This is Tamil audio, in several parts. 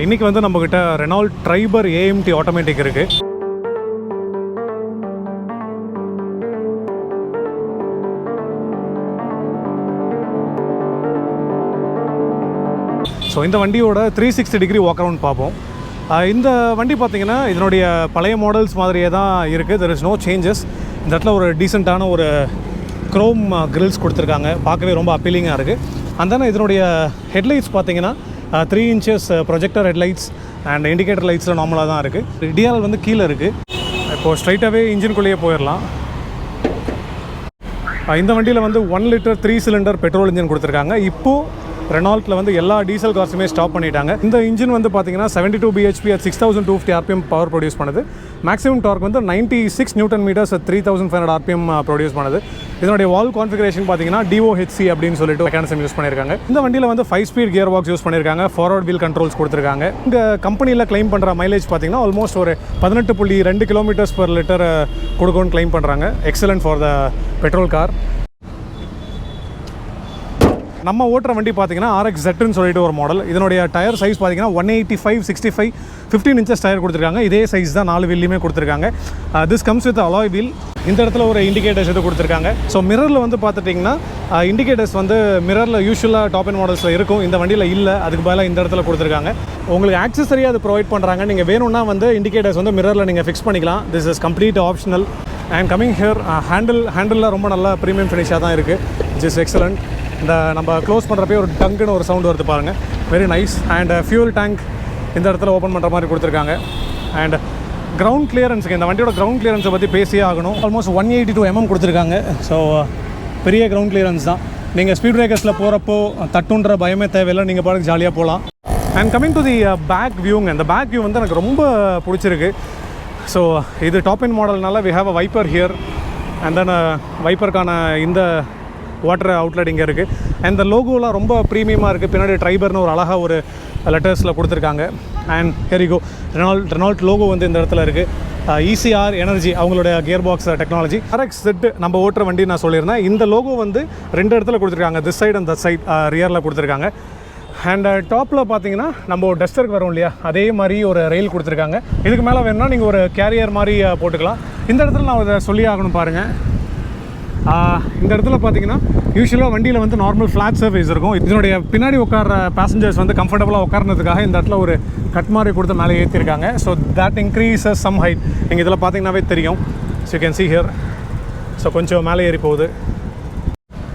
இன்றைக்கி வந்து நம்மக்கிட்ட Renault Triber AMT ஆட்டோமேட்டிக் இருக்குது. ஸோ இந்த வண்டியோட 360 டிகிரி வாக் அரவுண்ட் பார்ப்போம். இந்த வண்டி பார்த்திங்கன்னா இதனுடைய பழைய மாடல்ஸ் மாதிரியே தான் இருக்குது. There is no changes. இந்த இடத்துல ஒரு டீசெண்டான ஒரு க்ரோம் கிரில்ஸ் கொடுத்துருக்காங்க, பார்க்கவே ரொம்ப அப்பீலிங்காக இருக்குது. அந்த இதனுடைய ஹெட்லைட்ஸ் பார்த்திங்கன்னா 3 inches projector headlights and indicator லைட்ஸில் நார்மலாக தான் இருக்குது. டிஆல் வந்து கீழே இருக்குது. இப்போது ஸ்ட்ரைட்டாகவே இன்ஜின்குள்ளேயே போயிடலாம். இந்த வண்டியில் வந்து 1 liter 3 cylinder பெட்ரோல் இன்ஜின் கொடுத்துருக்காங்க. இப்போது ரெனால்ட்டில் வந்து எல்லா டீசல் கார்ஸுமே ஸ்டாப் பண்ணிட்டாங்க. இந்த இன்ஜின் வந்து பார்த்தீங்கன்னா 72 bhp at 6250 rpm power produce பண்ணுது. மேக்ஸிமம் டார்க் வந்து 96 Nm at 3500 rpm ப்ரொடியூஸ் பண்ணுது. இதனுடைய வால் கான்ஃபிகரேஷன் பார்த்தீங்கன்னா DOHC அப்படின்னு சொல்லிட்டு மெக்கானிசம் யூஸ் பண்ணியிருக்காங்க. இந்த வண்டியில் வந்து 5-speed கியர் பாக்ஸ் யூஸ் பண்ணியிருக்காங்க. ஃபார்வர்ட் வீல் கண்ட்ரோல்ஸ் கொடுத்துருக்காங்க. இந்த கம்பெனியில் கிளைம் பண்ணுற மைலேஜ் பார்த்தீங்கன்னா ஆல்மோஸ்ட் ஒரு 18.2 km/L கொடுக்கும்னு கிளைம் பண்ணுறாங்க. Excellent for the petrol car. நம்ம ஓட்டுற வண்டி பார்த்தீங்கன்னா RXZன்னு சொல்லிட்டு ஒரு மாடல். இதனுடைய டயர் சைஸ் பார்த்தீங்கன்னா 185, 65, 15 inches டயர் கொடுத்துருக்காங்க. இதே சைஸ் தான் 4 வீல்லையுமே கொடுத்துருக்காங்க. This comes with alloy wheel. இந்த இடத்துல ஒரு இண்டிகேட்டர்ஸ் இது கொடுத்துருக்காங்க. ஸோ மிரரில் வந்து பார்த்துட்டிங்கன்னா இண்டிகேட்டர்ஸ் வந்து மிரரில் யூஸ்வலாக டாப் அண்ட் மாடல்ஸில் இருக்கும், இந்த வண்டியில் இல்லை. அதுக்கு பதிலாக இந்த இடத்துல கொடுத்துருக்காங்க. உங்களுக்கு ஆக்சஸரியாக அது ப்ரொவைட் பண்ணுறாங்க. நீங்கள் வேணும்னா வந்து இண்டிகேட்டர்ஸ் வந்து மிரரில் நீங்கள் ஃபிக்ஸ் பண்ணிக்கலாம். This is complete optional. And coming here handle ரொம்ப நல்லா ப்ரீமியம் ஃபினிஷாக தான் இருக்குது. It's is excellent. இந்த நம்ம க்ளோஸ் பண்ணுறப்பே ஒரு டங்குன்னு ஒரு சவுண்டு வருது பாருங்கள். Very nice. And fuel tank இந்த இடத்துல ஓப்பன் பண்ணுற மாதிரி கொடுத்துருக்காங்க. அண்ட் கிரவுண்ட் கிளியரன்ஸுக்கு, இந்த வண்டியோட கிரவுண்ட் கிளியரன்ஸை பற்றி பேசியே ஆகணும். ஆல்மோஸ்ட் 182 mm கொடுத்துருக்காங்க. ஸோ பெரிய கிரவுண்ட் கிளியரன்ஸ் தான். நீங்கள் ஸ்பீட் பிரேக்கர்ஸில் போகிறப்போ தட்டுன்ற பயமே தேவையில்லை, நீங்கள் பாட்டுக்கு ஜாலியாக போகலாம். And coming to the back வியூங்க, இந்த பேக் வியூ வந்து எனக்கு ரொம்ப பிடிச்சிருக்கு. ஸோ இது டாப் அண்ட் மாடல்னால we have a wiper here. And then வைப்பருக்கான இந்த வாட்டர் அவுட்லெட் இங்கே இருக்குது. அண்ட் இந்த லோகோலாம் ரொம்ப ப்ரீமியமாக இருக்குது. பின்னாடி ட்ரைபர்னு ஒரு அழகாக ஒரு லெட்டர்ஸில் கொடுத்துருக்காங்க. அண்ட் ஹெரிகோ ரெனால்ட் லோகோ வந்து இந்த இடத்துல இருக்குது. ECR எனர்ஜி அவங்களோட கியர் பாக்ஸ் டெக்னாலஜி. RXZ நம்ம ஓட்டுற வண்டி நான் சொல்லியிருந்தேன். இந்த லோகோ வந்து 2 இடத்துல கொடுத்துருக்காங்க, this side and that side ரியரில் கொடுத்துருக்காங்க. அண்ட் டாப்பில் பார்த்தீங்கன்னா நம்ம டஸ்டருக்கு வரும் இல்லையா, அதே மாதிரி ஒரு ரெயில் கொடுத்துருக்காங்க. இதுக்கு மேலே வேணும்னா நீங்கள் ஒரு கேரியர் மாதிரி போட்டுக்கலாம். இந்த இடத்துல நான் இதை சொல்லி ஆகணும் பாருங்கள். இந்த இடத்துல பார்த்தீங்கன்னா யூஸ்வலாக வண்டியில் வந்து நார்மல் ஃப்ளாட் சர்ஃபேஸ் இருக்கும். இதனுடைய பின்னாடி உட்கார பேசஞ்சர்ஸ் வந்து கம்ஃபர்டபுளாக உட்கார்றதுக்காக இந்த இடத்துல ஒரு கட் மாதிரி கொடுத்து மேலே ஏற்றிருக்காங்க. So that increases some height. நீங்கள் இதில் பார்த்தீங்கன்னாவே தெரியும். So you can see here. ஸோ கொஞ்சம் மேலே ஏறி போகுது.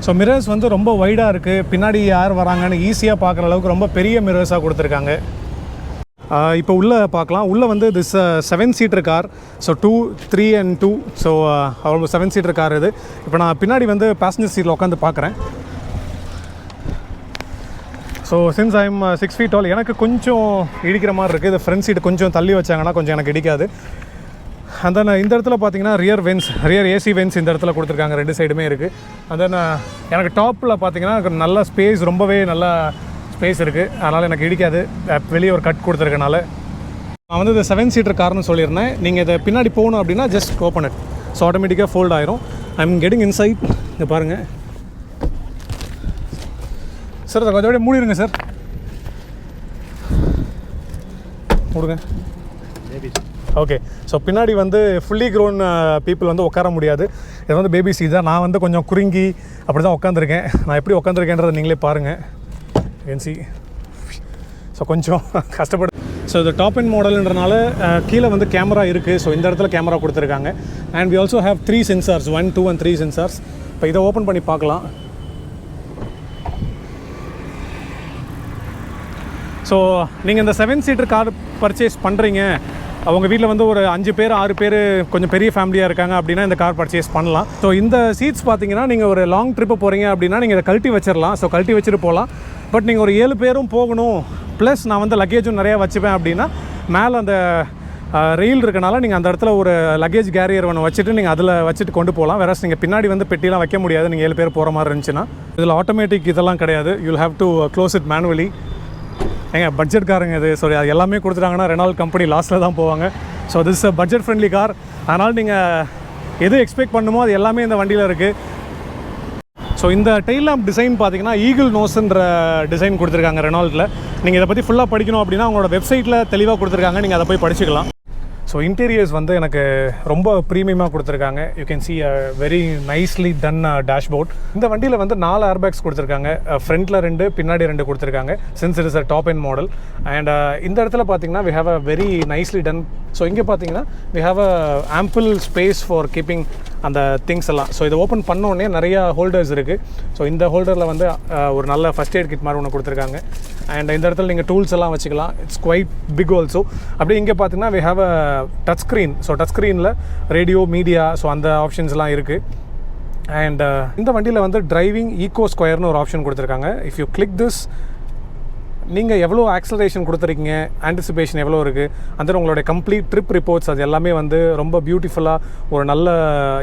ஸோ மிரர்ஸ் வந்து ரொம்ப வைடாக இருக்குது. பின்னாடி யார் வராங்கன்னு ஈஸியாக பார்க்குற அளவுக்கு ரொம்ப பெரிய மிரர்ஸாக கொடுத்துருக்காங்க. இப்போ உள்ளே பார்க்கலாம். உள்ளே வந்து this 7-seater car. So 2, 3 and 2. So அவ்வளோ 7-seater கார் இது. இப்போ நான் பின்னாடி வந்து பேசஞ்சர் சீட்டில் உட்காந்து பார்க்குறேன். So since I am 6 feet tall, எனக்கு கொஞ்சம் இடிக்கிற மாதிரி இருக்குது. இது ஃப்ரண்ட் சீட்டு கொஞ்சம் தள்ளி வச்சாங்கன்னா கொஞ்சம் எனக்கு இடிக்காது. அந்த இந்த இடத்துல பார்த்தீங்கன்னா ரியர் ஏசி வென்ஸ் இந்த இடத்துல கொடுத்துருக்காங்க. 2 சைடுமே இருக்குது. அந்த எனக்கு டாப்பில் பார்த்தீங்கன்னா நல்ல ஸ்பேஸ், ரொம்பவே நல்லா ஸ்பேஸ் இருக்குது. அதனால் எனக்கு இடிக்காது. வெளியே ஒரு கட் கொடுத்துருக்கனால நான் வந்து இந்த 7-seater கார்னு சொல்லியிருந்தேன். நீங்கள் இதை பின்னாடி போகணும் அப்படின்னா ஜஸ்ட் ஓப்பன் இட். ஸோ ஆட்டோமேட்டிக்காக ஃபோல்ட் ஆயிரும். I am getting inside. இதை பாருங்கள் சார். அதை கொஞ்சம் மூடிடுங்க சார், மூடுங்க. ஓகே. ஸோ பின்னாடி வந்து ஃபுல்லி க்ரோன் பீப்புள் வந்து உட்கார முடியாது. இது வந்து பேபி சீட் தான். நான் வந்து கொஞ்சம் குறுங்கி அப்படி தான் உட்காந்துருக்கேன். நான் எப்படி உட்காந்துருக்கேன்றதை நீங்களே பாருங்கள். என்சி ஸோ கொஞ்சம் கஷ்டப்படு. ஸோ இது டாப் அண்ட் மாடல்ன்றனால கீழே வந்து கேமரா இருக்குது. ஸோ இந்த இடத்துல கேமரா கொடுத்துருக்காங்க. And we also have 3 sensors, 1, 2 and 3 sensors. இப்போ இதை ஓப்பன் பண்ணி பார்க்கலாம். ஸோ நீங்கள் இந்த 7-seater கார் பர்ச்சேஸ் பண்ணுறீங்க, அவங்க வீட்டில் வந்து ஒரு 5 பேர் 6 பேர் கொஞ்சம் பெரிய ஃபேமிலியாக இருக்காங்க அப்படின்னா இந்த கார் பர்ச்சேஸ் பண்ணலாம். ஸோ இந்த சீட்ஸ் பார்த்தீங்கன்னா நீங்கள் ஒரு லாங் ட்ரிப்பு போகிறீங்க அப்படின்னா நீங்கள் இதை கழட்டி வச்சிடலாம். ஸோ கழட்டி வச்சுட்டு போகலாம். பட் நீங்கள் ஒரு 7 பேரும் போகணும், ப்ளஸ் நான் வந்து லக்கேஜும் நிறையா வச்சுப்பேன் அப்படின்னா மேலே அந்த ரெயில் இருக்கனால நீங்கள் அந்த இடத்துல ஒரு லக்கேஜ் கேரியர் ஒன்று வச்சுட்டு நீங்கள் அதில் வச்சுட்டு கொண்டு போகலாம். வேறு நீங்கள் பின்னாடி வந்து பெட்டிலாம் வைக்க முடியாது நீங்கள் 7 பேர் போகிற மாதிரி இருந்துச்சுன்னா. இதில் ஆட்டோமேட்டிக் இதெல்லாம் கிடையாது. You'll have to close it manually. Budget காருங்க இது. ஸோ அது எல்லாமே கொடுத்துட்டாங்கன்னா ரெனால்ட் கம்பெனி லாஸ்ட்டில் தான் போவாங்க. So this is budget friendly car. அதனால் நீங்கள் எது எக்ஸ்பெக்ட் பண்ணுமோ அது எல்லாமே இந்த வண்டியில் இருக்குது. ஸோ இந்த டெயில் லேம்ப் டிசைன் பார்த்தீங்கன்னா ஈகிள் நோஸ்ன்ற டிசைன் கொடுத்துருக்காங்க ரெனால்ட்டில். நீங்கள் இதை பற்றி ஃபுல்லாக படிக்கணும் அப்படின்னா அவங்களோட வெப்சைட்டில் தெளிவாக கொடுத்துருக்காங்க, நீங்கள் அதை போய் படிச்சுக்கலாம். ஸோ இன்டீரியர்ஸ் வந்து எனக்கு ரொம்ப ப்ரீமியமாக கொடுத்துருக்காங்க. You can see a very nicely ton dashboard. இந்த வண்டியில் வந்து 4 ஏர்பேக்ஸ் கொடுத்துருக்காங்க. ஃப்ரண்ட்டில் 2, பின்னாடி 2 கொடுத்துருக்காங்க. Since it is a top end model. And இந்த இடத்துல பார்த்தீங்கன்னா we have a very nicely done. So இங்கே பார்த்தீங்கன்னா we have a ample space for keeping அந்த திங்ஸ் எல்லாம். ஸோ இதை ஓப்பன் பண்ணோடனே நிறையா ஹோல்டர்ஸ் இருக்குது. ஸோ இந்த ஹோல்டரில் வந்து ஒரு நல்ல ஃபஸ்ட் எய்ட் கிட் மாதிரி ஒன்று கொடுத்துருக்காங்க. அண்ட் இந்த இடத்துல நீங்கள் டூல்ஸ் எல்லாம் வச்சுக்கலாம். It's quite big also. அப்படியே இங்கே பார்த்தீங்கன்னா we have a touch screen. So touch ஸ்க்ரீனில் ரேடியோ, மீடியா, ஸோ அந்த ஆப்ஷன்ஸ்லாம் இருக்குது. அண்ட் இந்த வண்டியில் வந்து டிரைவிங் ஈகோ ஸ்கொயர்னு ஒரு ஆப்ஷன் கொடுத்துருக்காங்க. இஃப் யூ கிளிக் திஸ், நீங்கள் எவ்வளோ ஆக்சலரேஷன் கொடுத்துருக்கீங்க, ஆன்டிசிபேஷன் எவ்வளோ இருக்குது, அந்த உங்களுடைய கம்ப்ளீட் ட்ரிப் ரிப்போர்ட்ஸ் அது எல்லாமே வந்து ரொம்ப பியூட்டிஃபுல்லாக ஒரு நல்ல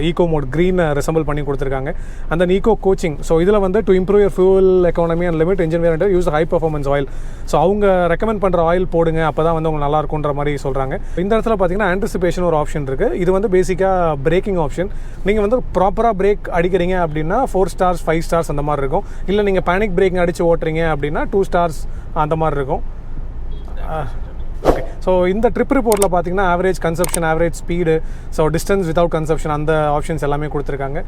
ஈகோ மோட் க்ரீனை ரிசம்பிள் பண்ணி கொடுத்துருக்காங்க. அந்த ஈகோ கோச்சிங், ஸோ இதில் வந்து to improve your fuel economy and limit engine variant use high performance oil. So அவங்க ரெக்கமெண்ட் பண்ணுற ஆயில் போடுங்க, அப்போ தான் வந்து உங்களுக்கு நல்லாயிருக்குன்ற மாதிரி சொல்கிறாங்க. இந்த இடத்துல பார்த்தீங்கன்னா ஆன்டிசிபேஷன் ஒரு ஆப்ஷன் இருக்குது. இது வந்து பேசிக்காக பிரேக்கிங் ஆப்ஷன். நீங்கள் வந்து ப்ராப்பராக பிரேக் அடிக்கிறீங்க அப்படின்னா 4 ஸ்டார்ஸ் 5 ஸ்டார்ஸ் அந்த மாதிரி இருக்கும். இல்லை நீங்கள் பேனிக் பிரேக்கிங் அடித்து ஓட்டுறீங்க அப்படின்னா 2 ஸ்டார்ஸ் அந்த மாதிரி இருக்கும். ஓகே, ஸோ இந்த ட்ரிப் ரிப்போர்ட்டில் பார்த்தீங்கன்னா average consumption, average speed, so distance without consumption, அந்த ஆப்ஷன்ஸ் எல்லாமே கொடுத்துருக்காங்க.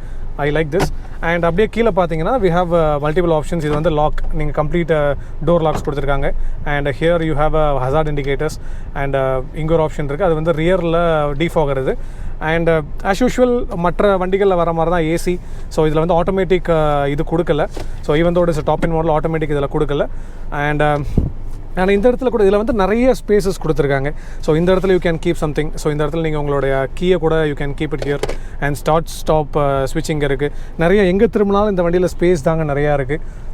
I like this. அண்ட் அப்படியே கீழே பார்த்தீங்கன்னா வி ஹேவ் மல்டிபிள் ஆப்ஷன்ஸ். இது வந்து லாக், நீங்கள் கம்ப்ளீட் டோர் லாக்ஸ் கொடுத்துருக்காங்க. And here you have hazard indicators. And இங்கே ஒரு ஆப்ஷன் இருக்குது, அது வந்து ரியரில் டீஃபாக் ஆகுது. அண்ட் ஆஸ் யூஷுவல் மற்ற வண்டிகளில் வர மாதிரி தான் ஏசி. ஸோ இதில் வந்து ஆட்டோமேட்டிக் இது கொடுக்கல. So even though it's top end model, automatic இதில் கொடுக்கல. அண்ட் ஆனால் இந்த இடத்துல கூட இதில் வந்து நிறைய ஸ்பேசஸ் கொடுத்துருக்காங்க. ஸோ இந்த இடத்துல you can keep something. So இந்த இடத்துல நீங்கள் உங்களுடைய கீயை கூட you can keep it here. And stop ஸ்விட்சிங் இருக்குது. நிறைய எங்கே திரும்பினாலும் இந்த வண்டியில் ஸ்பேஸ் தாங்க நிறையா இருக்குது.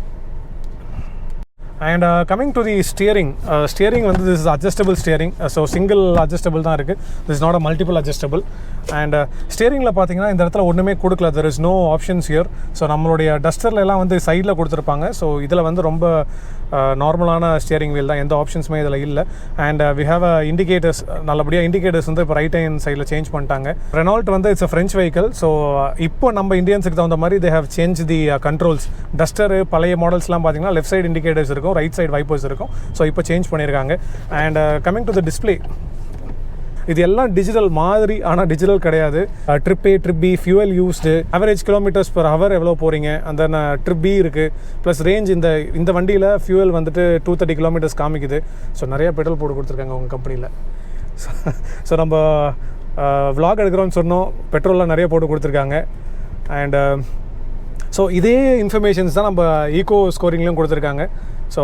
And coming to the steering வந்து this is adjustable steering. So single adjustable தான் இருக்குது. This is not a multiple adjustable. And ஸ்டியரிங்கில் பார்த்தீங்கன்னா இந்த இடத்துல ஒன்றுமே கொடுக்கல. There is no options here. So நம்மளுடைய டஸ்டரில் எல்லாம் வந்து சைடில் கொடுத்துருப்பாங்க. ஸோ இதில் வந்து ரொம்ப நார்மலான ஸ்டியரிங் வீல் தான், எந்த ஆப்ஷன்ஸுமே இதில் இல்லை. And we have indicators. நல்லபடியாக இண்டிகேட்டர்ஸ் வந்து இப்போ ரைட் ஹேண்ட் சைடில் சேஞ்ச் பண்ணிட்டாங்க. ரெனால்ட் வந்து it's a French vehicle. So இப்போ நம்ம இந்தியன்ஸுக்கு தகுந்த மாதிரி they have change the controls. Duster பழைய மாடல்ஸ்லாம் பார்த்தீங்கன்னா லெஃப்ட் சைடு இண்டிகேட்டர்ஸ் இருக்கும், ரைட் சைடு வைப்பர்ஸ் இருக்கும். ஸோ இப்போ சேஞ்ச் பண்ணியிருக்காங்க. And coming to the display, இது எல்லாம் டிஜிட்டல் மாதிரி, ஆனால் டிஜிட்டல் கிடையாது. Trip A, trip B, fuel used, average kilometres per hour எவ்வளோ போகிறீங்க, அந்த ட்ரிப் பி இருக்குது. ப்ளஸ் ரேஞ்ச் இந்த வண்டியில் ஃபியூவல் வந்துட்டு 230 கிலோமீட்டர்ஸ் காமிக்குது. ஸோ நிறையா பெட்ரோல் போட்டு கொடுத்துருக்காங்க உங்கள் கம்பெனியில். ஸோ நம்ம vlog எடுக்கிறோன்னு சொன்னோம், பெட்ரோலில் நிறைய போட்டு கொடுத்துருக்காங்க. அண்ட் ஸோ இதே இன்ஃபர்மேஷன்ஸ் தான் நம்ம ஈகோ ஸ்கோரிங்லேயும் கொடுத்துருக்காங்க. ஸோ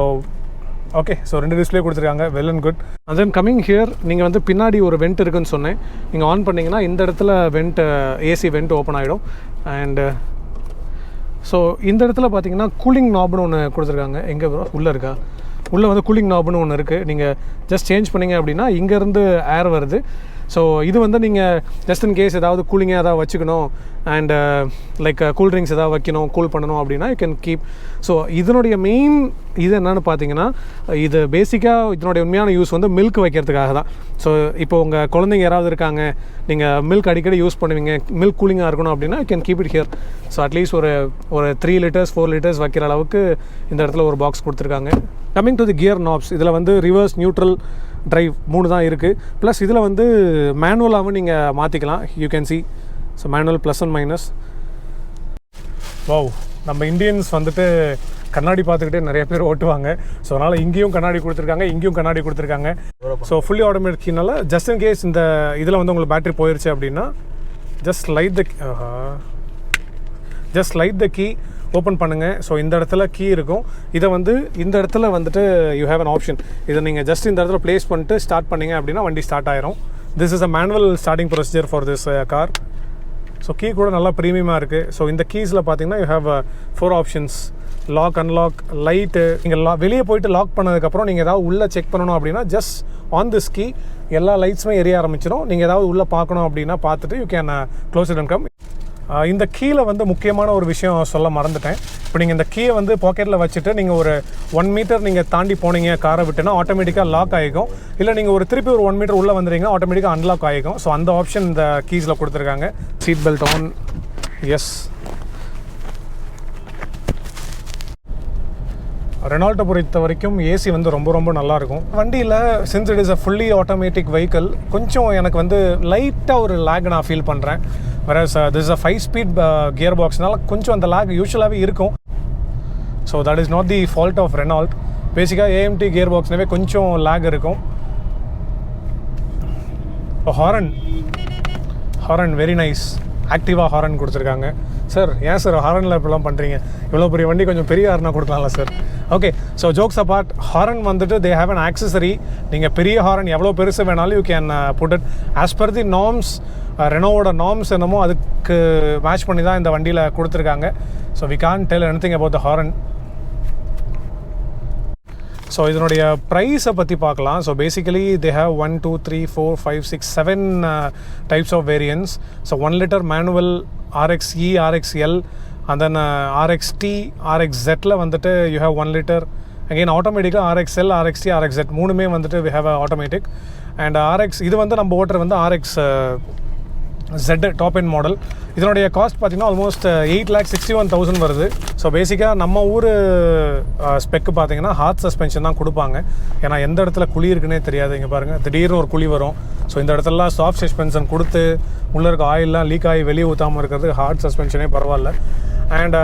ஓகே, ஸோ 2 டிஸ்பிளே கொடுத்துருக்காங்க, well and good. And then coming here, நீங்கள் வந்து பின்னாடி ஒரு வெண்ட் இருக்குன்னு சொன்னேன். நீங்கள் ஆன் பண்ணிங்கன்னா இந்த இடத்துல ஏசி வெண்ட் ஓப்பன் ஆகிடும். அண்டு ஸோ இந்த இடத்துல பார்த்தீங்கன்னா கூலிங் நாப்னு ஒன்று கொடுத்துருக்காங்க. எங்கே ப்ரோ உள்ளே இருக்கா? உள்ளே வந்து கூலிங் நாப்னு ஒன்று இருக்குது. நீங்கள் ஜஸ்ட் சேஞ்ச் பண்ணிங்க அப்படின்னா இங்கேருந்து ஏர் வருது. ஸோ இது வந்து நீங்கள் ஜஸ்ட் இன் கேஸ் ஏதாவது கூலிங்காக ஏதாவது வச்சுக்கணும், அண்ட் லைக் கூல் ட்ரிங்க்ஸ் ஏதாவது வைக்கணும், கூல் பண்ணணும் அப்படின்னா யூ கேன் கீப். ஸோ இதனுடைய மெயின் இது என்னென்னு பார்த்தீங்கன்னா, இது பேசிக்காக இதனுடைய உண்மையான யூஸ் வந்து மில்க் வைக்கிறதுக்காக தான். ஸோ இப்போ உங்கள் குழந்தைங்க யாராவது இருக்காங்க, நீங்கள் மில்க் அடிக்கடி யூஸ் பண்ணுவீங்க, மில்க் கூலிங்காக இருக்கணும் அப்படின்னா you can keep it here. So at least ஒரு 3 லிட்டர்ஸ் 4 லிட்டர்ஸ் வைக்கிற அளவுக்கு இந்த இடத்துல ஒரு பாக்ஸ் கொடுத்துருக்காங்க. Coming to the gear knobs, இதில் வந்து ரிவர்ஸ், நியூட்ரல், ட்ரைவ் 3 தான் இருக்குது. ப்ளஸ் இதில் வந்து மேனுவலாகவும் நீங்கள் மாற்றிக்கலாம். You can see. So manual plus and minus. Wow, நம்ம இந்தியன்ஸ் வந்துட்டு கண்ணாடி பார்த்துக்கிட்டே நிறைய பேர் ஓட்டுவாங்க. ஸோ அதனால் இங்கேயும் கண்ணாடி கொடுத்துருக்காங்க, இங்கேயும் கண்ணாடி கொடுத்துருக்காங்க. ஸோ ஃபுல்லி ஆட்டோமேட்டிக் கீனால ஜஸ்ட் இன் கேஸ் இந்த இதில் வந்து உங்களுக்கு பேட்டரி போயிடுச்சு அப்படின்னா just light the key open பண்ணுங்கள். ஸோ இந்த இடத்துல கீ இருக்கும். இதை வந்து இந்த இடத்துல வந்துட்டு யூ ஹேவ் அன் ஆப்ஷன். இதை நீங்கள் ஜஸ்ட் இந்த இடத்துல ப்ளேஸ் பண்ணிட்டு ஸ்டார்ட் பண்ணிங்க அப்படின்னா வண்டி ஸ்டார்ட் ஆயிரும். This is a manual starting procedure for this car. So key கூட நல்லா ப்ரீமியமாக இருக்குது. ஸோ இந்த கீஸில் பார்த்தீங்கன்னா you have 4 options. Lock, unlock, light. நீங்கள் வெளியே போயிட்டு லாக் பண்ணதுக்கப்புறம் நீங்கள் ஏதாவது உள்ளே செக் பண்ணணும் அப்படின்னா ஜஸ்ட் ஆன் திஸ் கீ எல்லா லைட்ஸுமே எரிய ஆரம்பிச்சிடும். நீங்கள் ஏதாவது உள்ளே பார்க்கணும் அப்படின்னா பார்த்துட்டு you can close it and come. இந்த கீழே வந்து முக்கியமான ஒரு விஷயம் சொல்ல மறந்துட்டேன். இப்போ நீங்கள் இந்த கீயை வந்து பாக்கெட்டில் வச்சுட்டு நீங்கள் ஒரு 1 மீட்டர் நீங்கள் தாண்டி போனீங்க காரை விட்டுனா ஆட்டோமேட்டிக்காக லாக் ஆகிக்கும். இல்லை நீங்கள் திருப்பி ஒரு 1 மீட்டர் உள்ளே வந்துடுறீங்கன்னா ஆட்டோமேட்டிக்காக அன்லாக் ஆகிக்கும். ஸோ அந்த ஆப்ஷன் இந்த கீஸில் கொடுத்துருக்காங்க. Seat belt on, yes. ரெனால்ட்டை பொறுத்த வரைக்கும் ஏசி வந்து ரொம்ப ரொம்ப நல்லாயிருக்கும். வண்டியில் since it is a fully automatic vehicle கொஞ்சம் எனக்கு வந்து லைட்டாக ஒரு லேக் நான் ஃபீல் பண்ணுறேன். வேற this is a 5 speed gear பாக்ஸ்னால கொஞ்சம் அந்த லேக் யூஸ்வலாகவே இருக்கும். So that is not the fault of Renault. பேசிக்காக ஏஎம்டி கியர் பாக்ஸ்னாவே கொஞ்சம் லேக் இருக்கும். Horn very nice. ஆக்டிவாக ஹாரன் கொடுத்துருக்காங்க. சார் ஏன் சார் ஹாரனில் இப்படிலாம் பண்ணுறீங்க? இவ்வளோ பெரிய வண்டி கொஞ்சம் பெரிய ஹாரனாக கொடுக்கலாம்ல sir? Okay, so jokes apart, horn வந்துட்டு தே ஹேவ் அன் ஆக்சசரி. நீங்கள் பெரிய ஹாரன் எவ்வளோ பெருசு வேணாலும் you can put it as per the norms. ரெனோவோட நார்ம்ஸ் என்னமோ அதுக்கு மேட்ச் பண்ணி தான் இந்த வண்டியில் கொடுத்துருக்காங்க. So we can't tell anything about the horn. So இதனுடைய ப்ரைஸை பற்றி பார்க்கலாம். So basically they have 1 2 3 4 5 6 7 types of variants. So 1 liter manual, RXE, RXL, and then RXT, RXZ வந்துட்டு யூ ஹேவ் 1 liter. அகெயின் ஆட்டோமேட்டிக்காக RXL, RXT, RXZ மூணுமே வந்துட்டு we have automatic. And RX இது வந்து நம்ம ஓட்டுறது வந்து RX Z top end model. இதனுடைய காஸ்ட் பார்த்தீங்கன்னா ஆல்மோஸ்ட் 8,61,000 வருது. ஸோ பேசிக்காக நம்ம ஊர் ஸ்பெக்கு பார்த்தீங்கன்னா ஹார்ட் சஸ்பென்ஷன் தான் கொடுப்பாங்க. ஏன்னா எந்த இடத்துல குழி இருக்குன்னே தெரியாது. இங்கே பாருங்கள், திடீர்னு ஒரு குழி வரும். ஸோ இந்த இடத்துலலாம் சாஃப்ட் சஸ்பென்ஷன் கொடுத்து உள்ளே இருக்க ஆயிலெலாம் லீக் ஆகி வெளியே ஊற்றாமல் இருக்கிறது ஹார்ட் சஸ்பென்ஷனே பரவாயில்ல. அண்ட்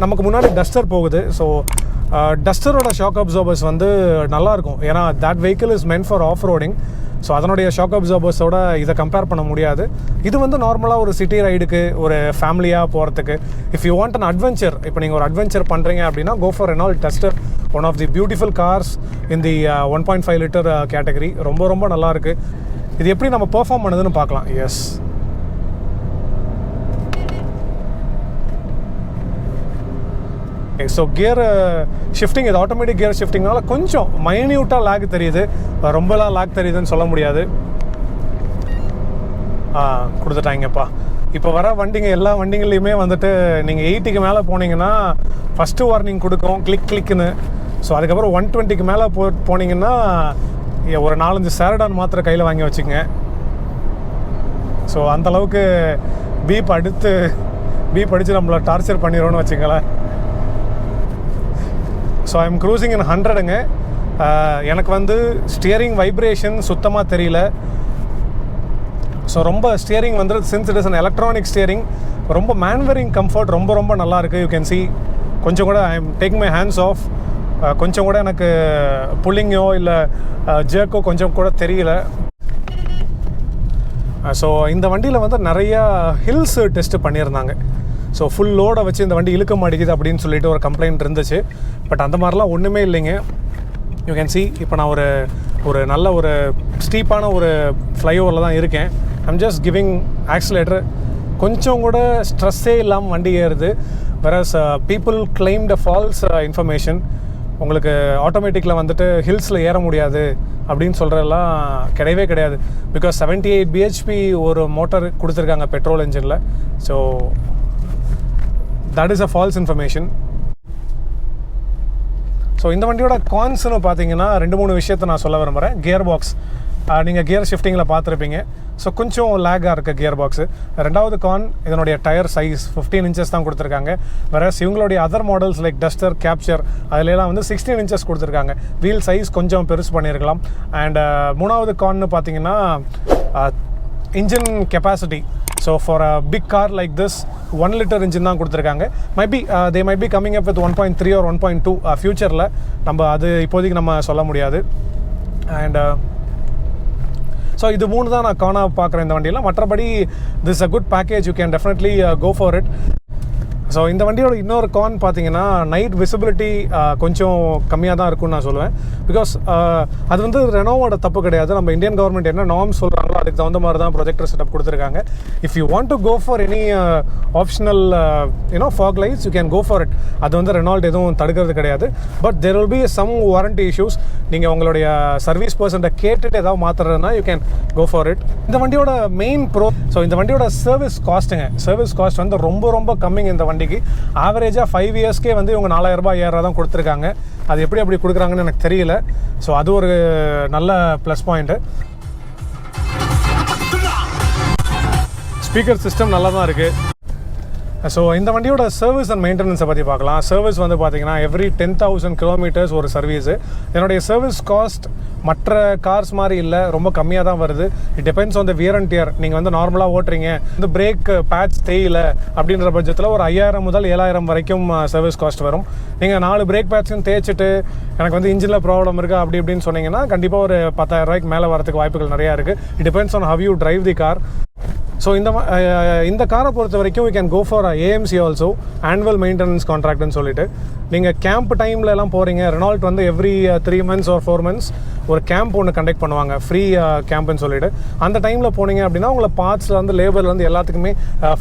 நமக்கு முன்னாடி டஸ்டர் போகுது. ஸோ டஸ்டரோட ஷாக் அப்சார்பர்ஸ் வந்து நல்லாயிருக்கும். ஏன்னா that vehicle is meant for of roading. So அதனுடைய ஷாக் அப்சார்பர்ஸோட இதை கம்பேர் பண்ண முடியாது. இது வந்து நார்மலாக ஒரு சிட்டி ரைடுக்கு, ஒரு ஃபேமிலியாக போகிறதுக்கு, if you want an adventure, இப்போ நீங்கள் ஒரு அட்வென்ச்சர் பண்ணுறீங்க அப்படின்னா go for Renault Duster. One of the beautiful cars in the 1.5 liter category. ரொம்ப ரொம்ப நல்லாயிருக்கு. இது எப்படி நம்ம பெர்ஃபார்ம் பண்ணுதுன்னு பார்க்கலாம். எஸ், ஸோ கியர் ஷிஃப்டிங், இது ஆட்டோமேட்டிக் கியர் ஷிஃப்டிங்னால கொஞ்சம் மைன்யூட்டாக லேக் தெரியுது. ரொம்பலாம் லேக் தெரியுதுன்னு சொல்ல முடியாது. கொடுத்துட்டாங்கப்பா. இப்போ வர வண்டிங்க எல்லா வண்டிங்கள்லையுமே வந்துட்டு நீங்கள் 80க்கு மேலே போனீங்கன்னா ஃபஸ்ட்டு வார்னிங் கொடுக்கும், கிளிக்குன்னு. ஸோ அதுக்கப்புறம் 120க்கு மேலே போனீங்கன்னா ஒரு 4-5 சேரடான் மாத்திரை கையில் வாங்கி வச்சுக்கோங்க. ஸோ அந்தளவுக்கு பீப் அடித்து நம்மளை டார்ச்சர் பண்ணிடுவோன்னு வச்சுங்களேன். ஸோ ஐ எம் க்ரூசிங் இன் 100ங்க. எனக்கு வந்து ஸ்டியரிங் வைப்ரேஷன் சுத்தமாக தெரியல. ஸோ ரொம்ப ஸ்டியரிங் வந்து since it is an electronic steering, ரொம்ப மேன்வரிங் கம்ஃபர்ட் ரொம்ப ரொம்ப நல்லாயிருக்கு. யூ கேன் சி கொஞ்சம் கூட I am taking my hands off. கொஞ்சம் கூட எனக்கு புல்லிங்கோ இல்லை ஜேக்கோ கொஞ்சம் கூட தெரியல. ஸோ இந்த வண்டியில் வந்து நிறையா ஹில்ஸ் டெஸ்ட்டு பண்ணியிருந்தாங்க. ஸோ ஃபுல் லோடை வச்சு இந்த வண்டி இழுக்க மாட்டேங்குது அப்படின்னு சொல்லிட்டு ஒரு கம்ப்ளைண்ட் இருந்துச்சு. பட் அந்த மாதிரிலாம் ஒன்றுமே இல்லைங்க. யூ கேன் சி இப்போ நான் ஒரு நல்ல ஒரு ஸ்டீப்பான ஒரு ஃப்ளைஓவரில் தான் இருக்கேன். I'm just giving accelerator. கொஞ்சம் கூட ஸ்ட்ரெஸ்ஸே இல்லாமல் வண்டி ஏறுது. Whereas people claimed a false information. உங்களுக்கு ஆட்டோமேட்டிக்கில் வந்துட்டு ஹில்ஸில் ஏற முடியாது அப்படின்னு சொல்கிறதெல்லாம் கிடையவே கிடையாது. பிகாஸ் 78 bhp ஒரு மோட்டர் கொடுத்துருக்காங்க பெட்ரோல் இன்ஜினில். So that is a false information. So இந்த வண்டியோட கான்ஸ்னு பார்த்தீங்கன்னா 2-3 விஷயத்தை நான் சொல்ல விரும்புகிறேன். கியர் பாக்ஸ் நீங்கள் கியர் ஷிஃப்டிங்கில் பார்த்துருப்பீங்க. ஸோ கொஞ்சம் லேக்காக இருக்குது கியர் பாக்ஸு. ரெண்டாவது கான், இதனுடைய டயர் சைஸ் 15 inches தான் கொடுத்துருக்காங்க. வேறு இவங்களுடைய other models like duster, capture அதிலெல்லாம் வந்து 16 inches கொடுத்துருக்காங்க. வீல் சைஸ் கொஞ்சம் பெருசு பண்ணியிருக்கலாம். அண்ட் மூணாவது கான்னு பார்த்தீங்கன்னா engine capacity. So for a big car like this 1 liter engine தான் கொடுத்துருக்காங்க. They might be coming up with 1.3 or 1.2 ஃபியூச்சரில். நம்ம அது இப்போதைக்கு நம்ம சொல்ல முடியாது. அண்ட் ஸோ இது 3 தான் நான் காணா பார்க்குறேன் இந்த வண்டியில். மற்றபடி this a good package, you can definitely go for it. So இந்த வண்டியோட இன்னொரு கான் பார்த்தீங்கன்னா நைட் விசிபிலிட்டி கொஞ்சம் கம்மியாக தான் இருக்கும்னு நான் சொல்லுவேன். பிகாஸ் அது வந்து ரெனோவோட தப்பு கிடையாது. நம்ம இந்தியன் கவர்மெண்ட் என்ன நார்ம்ஸ் சொல்கிறாங்களோ அதுக்கு தகுந்த மாதிரி தான் ப்ரொஜெக்டர் செட்டப் கொடுத்துருக்காங்க. If you want to go for any optional fog lights you can go for it. அது வந்து ரெனால்ட் எதுவும் தடுக்கிறது கிடையாது. But there will be some warranty issues. நீங்கள் உங்களுடைய சர்வீஸ் பர்சன்ட்டை கேட்டுட்டு ஏதாவது மாற்றுறதுனா you can go for it. இந்த வண்டியோட மெயின் ஸோ இந்த வண்டியோட சர்வீஸ் காஸ்ட்டுங்க. சர்வீஸ் காஸ்ட் வந்து ரொம்ப ரொம்ப கம்மிங்க இந்த வண்டி. ஆவரேஜாக 5 yearsக்கே வந்து இவங்க 4,000 ரூபாய் 5,000 தான் கொடுத்துருக்காங்க. அது எப்படி அப்படி கொடுக்குறாங்கன்னு எனக்கு தெரியல. ஸோ அது ஒரு நல்ல ப்ளஸ் பாயிண்ட்டு. ஸ்பீக்கர் சிஸ்டம் நல்லா தான் இருக்குது. ஸோ இந்த வண்டியோட சர்வீஸ் அண்ட் மெயின்டெனன்ஸை பற்றி பார்க்கலாம். சர்வீஸ் வந்து பார்த்தீங்கன்னா எவ்ரி 10,000 கிலோமீட்டர்ஸ் ஒரு சர்வீஸு. என்னுடைய சர்வீஸ் காஸ்ட் மற்ற கார்ஸ் மாதிரி இல்லை, ரொம்ப கம்மியாக தான் வருது. It depends on the wear and dear. நீங்கள் வந்து நார்மலாக ஓட்டுறீங்க, இந்த பிரேக் பேட்ச் தேயில அப்படின்ற பட்சத்தில் ஒரு 5,000 முதல் 7,000 வரைக்கும் சர்வீஸ் காஸ்ட் வரும். நீங்கள் 4 பிரேக் பேட்சும் தேய்ச்சிட்டு எனக்கு வந்து இன்ஜினில் ப்ராப்ளம் இருக்குது அப்படி இப்படின்னு சொன்னீங்கன்னா கண்டிப்பாக ஒரு 10,000 ரூபாய்க்கு மேலே வரதுக்கு வாய்ப்புகள் நிறையா இருக்குது. It depends on how you drive the car. So இந்த காரை பொறுத்த வரைக்கும் we can go for AMC also, annual maintenance கான்ட்ராக்ட்னு சொல்லிட்டு. நீங்கள் கேம்ப் டைமில் எல்லாம் போகிறீங்க, ரெனால்ட் வந்து எவ்ரி 3 months or 4 months ஒரு கேம்ப் ஒன்று கண்டக்ட் பண்ணுவாங்க, ஃப்ரீ கேம்ப்னு சொல்லிட்டு. அந்த டைமில் போனீங்க அப்படின்னா உங்களை பார்ட்ஸில் வந்து லேபரில் வந்து எல்லாத்துக்குமே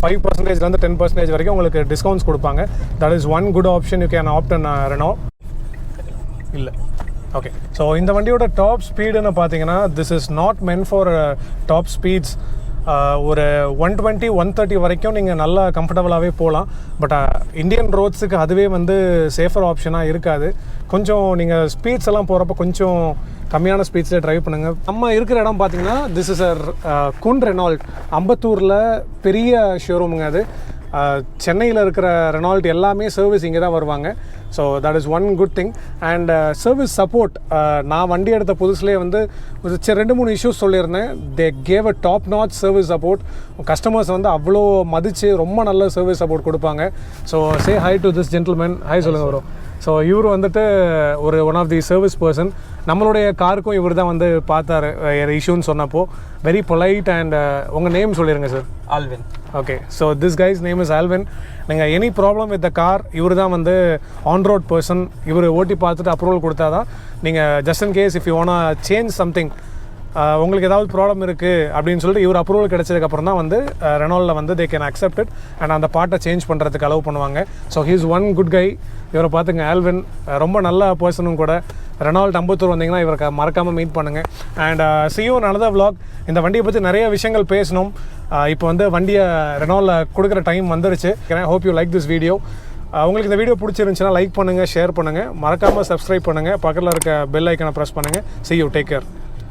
5% 10% வரைக்கும் உங்களுக்கு டிஸ்கவுண்ட்ஸ் கொடுப்பாங்க. That is one good option you can opt in Renault. இல்லை ஓகே. ஸோ இந்த வண்டியோட டாப் ஸ்பீடுன்னு பார்த்தீங்கன்னா this is not meant for top speeds. ஒரு 120 130 வரைக்கும் நீங்கள் நல்லா கம்ஃபர்டபுளாகவே போகலாம். பட் இந்தியன் ரோட்ஸுக்கு அதுவே வந்து சேஃபர் ஆப்ஷனாக இருக்காது. கொஞ்சம் நீங்கள் ஸ்பீட்ஸ் எல்லாம் போகிறப்ப கொஞ்சம் கம்மியான ஸ்பீட்ஸில் ட்ரைவ் பண்ணுங்கள். நம்ம இருக்கிற இடம் பார்த்தீங்கன்னா திஸ் இஸ் குன் ரெனால்ட், அம்பத்தூரில் பெரிய ஷோரூமுங்க அது. சென்னையில் இருக்கிற ரெனால்ட் எல்லாமே சர்வீஸ் இங்கே தான் வருவாங்க. So that is one good thing. And service support, நான் வண்டி எடுத்த புதுசுலேயே வந்து 2-3 இஷ்யூஸ் சொல்லியிருந்தேன். They gave a top notch service support. Customers வந்து அவ்வளோ மதித்து ரொம்ப நல்ல சர்வீஸ் சப்போர்ட் கொடுப்பாங்க. So say hi to this gentleman. Hi சொல்லுங்கள் ப்ரோ. ஸோ இவர் வந்துட்டு ஒரு one of the service person. நம்மளுடைய காருக்கும் இவர் தான் வந்து பார்த்தாரு இஷ்யூன்னு சொன்னப்போ. Very polite. அண்ட் உங்கள் நேம் சொல்லிடுங்க sir. Alvin. Okay. So this guy's name is Alvin. நீங்கள் any problem with the car இவர் தான் வந்து ஆன் ரோட் பர்சன். இவர் ஓட்டி பார்த்துட்டு அப்ரூவல் கொடுத்தா தான் நீங்கள் just in case if you want change something, உங்களுக்கு ஏதாவது ப்ராப்ளம் இருக்குது அப்படின்னு சொல்லிட்டு இவர் அப்ரூவல் கிடைச்சதுக்கப்புறம் தான் வந்து ரெனால்டில் வந்து they can accept it and அந்த பார்ட்டை சேஞ்ச் பண்ணுறதுக்கு அலோவ் பண்ணுவாங்க. So he is one good guy. இவரை பார்த்துங்க, ஆல்வின் ரொம்ப நல்ல பர்சனும் கூட. ரெனால்ட் அம்பத்தூர் வந்தீங்கன்னா இவரை மறக்காமல் மீட் பண்ணுங்கள். And see you in another vlog. இந்த வண்டியை பற்றி நிறைய விஷயங்கள் பேசணும். இப்போ வந்து வண்டியை ரெனால்டில் கொடுக்குற டைம் வந்துருச்சு. Hope you like this video. உங்களுக்கு இந்த வீடியோ பிடிச்சிருந்துச்சுன்னா லைக் பண்ணுங்கள், ஷேர் பண்ணுங்கள், மறக்காமல் சப்ஸ்கிரைப் பண்ணுங்கள், பக்கத்தில் இருக்க பெல் ஐக்கனை ப்ரெஸ் பண்ணுங்கள். see you, take care.